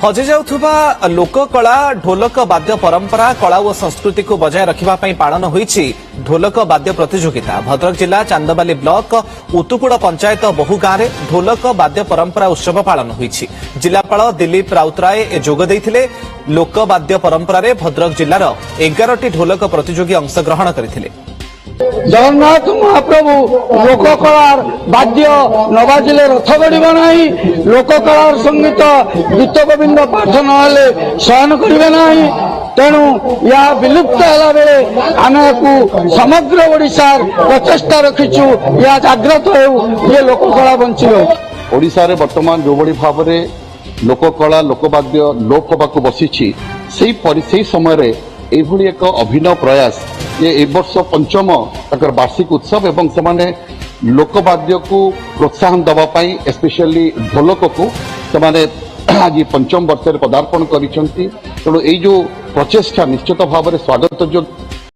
हजि जाउथुबा लोककला ढोलक वाद्य परंपरा कला और संस्कृति को बजाय रखिबा पई पालन होईछि ढोलक वाद्य प्रतियोगिता। भद्रक जिला चांदबाली ब्लॉक उतुकुड़ पंचायत बहु गाँव में ढोलक वाद्य परंपरा उत्सव पालन होईछि। जिलापाल दिलीप राउतराय जोग देइथिले। लोक वाद्य परंपरा रे भद्रक जिलार 11टी ढोलक प्रतियोगी अंशग्रहण करथिले। जगन्नाथ महाप्रभु लोककलार वाद्य नबाजिले रथ गड़ब ना। लोककलार संगीत गीत गोविंद पाठ नहेले शयन करेंगे ना। तेणु यह विलुप्त है बेले आम समग्र ओडिशार प्रचेषा रखीचु यह जाग्रत हो ये लोककला बंची रही। ओडिशा रे वर्तमान जो बड़ी भाव में लोककला लोकवाद्य लोप होगा बसी से समय एभली एक अभिनव प्रयास ये ए वर्ष पंचम तक वार्षिक उत्सव एवं से लोकवाद्य को प्रोत्साहन दवाई स्पेशली ढोलक को से आज पंचम वर्ष पदार्पण करिसेंती। तेणु ये जो प्रचेषा निश्चित भाव में स्वागत योग्य।